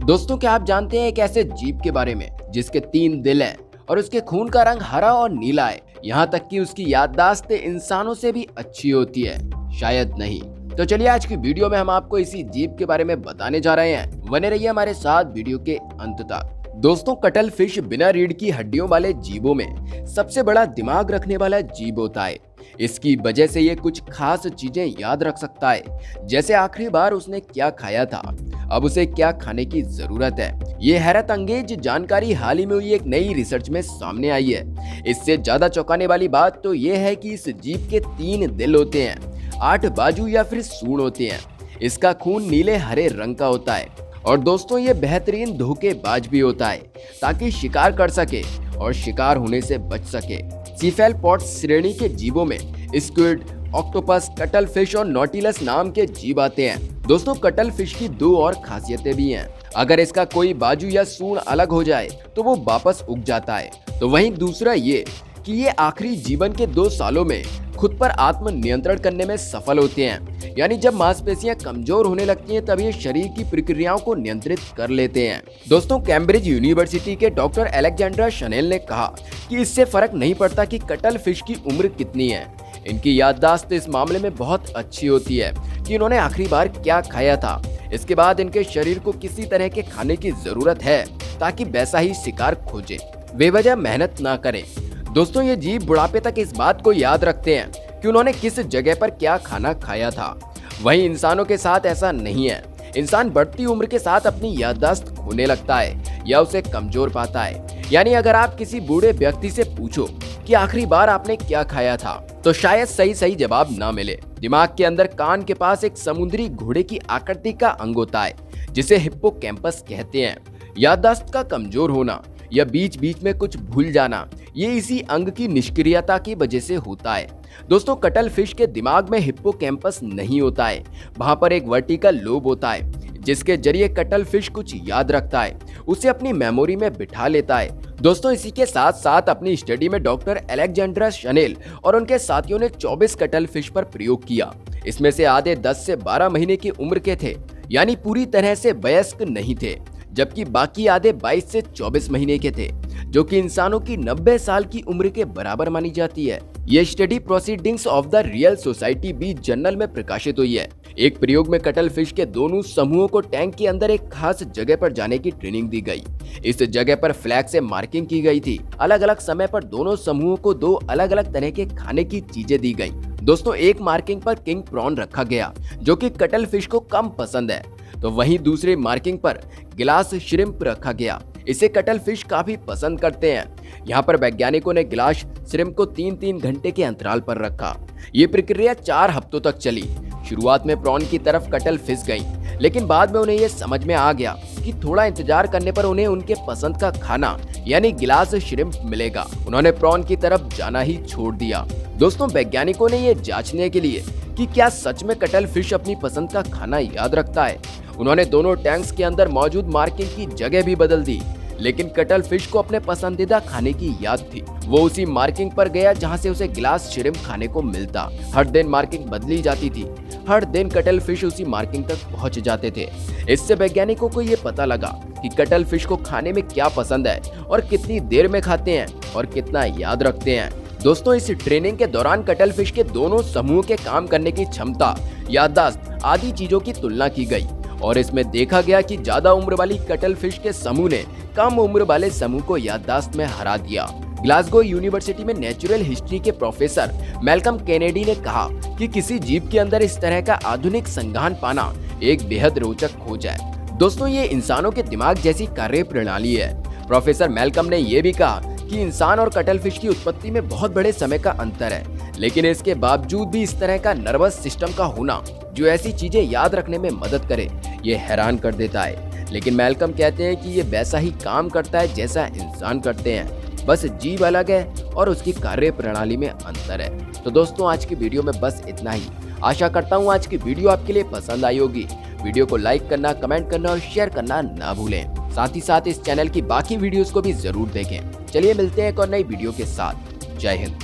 दोस्तों, क्या आप जानते हैं एक ऐसे जीव के बारे में जिसके 3 दिल हैं और उसके खून का रंग हरा और नीला है। यहाँ तक कि उसकी याददाश्त इंसानों से भी अच्छी होती है। शायद नहीं। तो चलिए आज की वीडियो में हम आपको इसी जीव के बारे में बताने जा रहे हैं। बने रहिए हमारे साथ वीडियो के अंत तक। दोस्तों, कटल फिश बिना रीढ़ की हड्डियों वाले जीवों में सबसे बड़ा दिमाग रखने वाला जीव होता है। इसकी वजह से ये कुछ खास चीजें याद रख सकता है, जैसे आखिरी बार उसने क्या खाया था, अब उसे क्या खाने की जरूरत है। ये हैरत अंगेज जानकारी हाल ही में हुई एक नई रिसर्च में सामने आई है। इससे ज्यादा चौंकाने वाली बात तो ये है कि इस जीव के 3 दिल होते हैं, 8 बाजू या फिर सूंड होते हैं। इसका खून नीले हरे रंग का होता है और दोस्तों ये बेहतरीन धोखेबाज भी होता है ताकि शिकार कर सके और शिकार होने से बच सके। सीफेलोपोड्स श्रेणी के जीवों में स्क्विड, ऑक्टोपस, कटल फिश और नॉटिलस नाम के जीव आते हैं। दोस्तों, कटल फिश की 2 और खासियतें भी हैं। अगर इसका कोई बाजू या सूंड अलग हो जाए तो वो वापस उग जाता है। तो वहीं दूसरा ये कि ये आखिरी जीवन के 2 सालों में खुद पर आत्म नियंत्रण करने में सफल होते हैं। यानी जब मांसपेशियां कमजोर होने लगती हैं तब ये शरीर की प्रक्रियाओं को नियंत्रित कर लेते हैं। दोस्तों, कैम्ब्रिज यूनिवर्सिटी के डॉक्टर अलेक्जेंड्रा शनेल ने कहा कि इससे फर्क नहीं पड़ता कि कटल फिश की उम्र कितनी है। इनकी याददाश्त इस मामले में बहुत अच्छी होती है कि इन्होंने आखिरी बार क्या खाया था। इसके बाद इनके शरीर को किसी तरह के खाने की जरूरत है ताकि वैसा ही शिकार खोजे, बेवजह मेहनत ना करें। दोस्तों, ये जीव बुढ़ापे तक इस बात को याद रखते हैं कि उन्होंने किस जगह पर क्या खाना खाया था। वहीं इंसानों के साथ ऐसा नहीं है। इंसान बढ़ती उम्र के साथ अपनी याददाश्त खोने लगता है या उसे कमजोर पाता है। यानी अगर आप किसी बूढ़े व्यक्ति से पूछो कि आखिरी बार आपने क्या खाया था तो शायद सही जवाब ना मिले। दिमाग के अंदर कान के पास एक समुद्री घोड़े की आकृति का अंग होता है जिसे हिप्पोकैम्पस कहते हैं। याददाश्त का कमजोर होना या बीच बीच में कुछ भूल जाना ये इसी अंग की निष्क्रियता की वजह से होता है। दोस्तों, कटल फिश के दिमाग में हिप्पोकैम्पस नहीं होता है। वहां पर एक वर्टिकल लोब होता है जिसके जरिए कटल फिश कुछ याद रखता है, उसे अपनी मेमोरी में बिठा लेता है। दोस्तों, इसी के साथ साथ अपनी स्टडी में डॉक्टर अलेक्जेंड्रा शनेल और उनके साथियों ने 24 कटल फिश पर प्रयोग किया। इसमें से आधे 10 से 12 महीने की उम्र के थे, यानी पूरी तरह से वयस्क नहीं थे, जबकि बाकी आधे 22 से 24 महीने के थे, जो कि इंसानों की 90 साल की उम्र के बराबर मानी जाती है। ये study proceedings of the Royal Society B journal में प्रकाशित हुई है। एक प्रयोग में कटल फिश के दोनों समूहों को टैंक के अंदर एक खास जगह पर जाने की ट्रेनिंग दी गई। इस जगह पर फ्लैग से मार्किंग की गई थी। अलग अलग समय पर दोनों समूहों को 2 अलग अलग तरह के खाने की चीजें दी गई। दोस्तों, एक मार्किंग पर किंग प्रॉन रखा गया जो कि कटल फिश को कम पसंद है, तो वहीं दूसरे मार्किंग पर गिलास श्रिम्प रखा गया। इसे कटल फिश काफी पसंद करते हैं। यहाँ पर वैज्ञानिकों ने गिलास श्रिम्प को 3-3 घंटे के अंतराल पर रखा। ये प्रक्रिया 4 हफ्तों तक चली। शुरुआत में प्रॉन की तरफ कटल फिश गई, लेकिन बाद में उन्हें यह समझ में आ गया कि थोड़ा इंतजार करने पर उन्हें उनके पसंद का खाना यानी गिलास श्रिम्प मिलेगा। उन्होंने प्रॉन की तरफ जाना ही छोड़ दिया। दोस्तों, वैज्ञानिकों ने ये जांचने के लिए कि क्या सच में कटल फिश अपनी पसंद का खाना याद रखता है, उन्होंने दोनों टैंक्स के अंदर मौजूद मार्किंग की जगह भी बदल दी। लेकिन कटल फिश को अपने पसंदीदा खाने की याद थी। वो उसी मार्किंग पर गया जहां से उसे गिलास श्रिम्प खाने को मिलता। हर दिन मार्किंग बदली जाती थी। हर दिन कटल फिश उसी मार्किंग तक पहुंच जाते थे। इससे वैज्ञानिकों को ये पता लगा कि कटल फिश को खाने में क्या पसंद है और कितनी देर में खाते हैं और कितना याद रखते हैं। दोस्तों, इस ट्रेनिंग के दौरान कटल फिश के दोनों समूह के काम करने की क्षमता, याददाश्त आदि चीजों की तुलना की गई और इसमें देखा गया कि ज्यादा उम्र वाली कटल फिश के समूह ने कम उम्र वाले समूह को याददाश्त में हरा दिया। ग्लासगो यूनिवर्सिटी में नेचुरल हिस्ट्री के प्रोफेसर मैल्कम केनेडी ने कहा कि किसी जीव के अंदर इस तरह का आधुनिक संज्ञान पाना एक बेहद रोचक खोज है। दोस्तों, ये इंसानों के दिमाग जैसी कार्य प्रणाली है। प्रोफेसर मैल्कम ने यह भी कहा कि इंसान और कटल फिश की उत्पत्ति में बहुत बड़े समय का अंतर है, लेकिन इसके बावजूद भी इस तरह का नर्वस सिस्टम का होना जो ऐसी चीजें याद रखने में मदद करे, ये हैरान कर देता है। लेकिन मैल्कम कहते हैं कि ये वैसा ही काम करता है जैसा इंसान करते हैं, बस जीव अलग है और उसकी कार्य प्रणाली में अंतर है। तो दोस्तों, आज की वीडियो में बस इतना ही। आशा करता हूँ आज की वीडियो आपके लिए पसंद आई होगी। वीडियो को लाइक करना, कमेंट करना और शेयर करना ना भूलें। साथ ही साथ इस चैनल की बाकी वीडियोस को भी जरूर देखें। चलिए मिलते हैं एक और नई वीडियो के साथ। जय हिंद।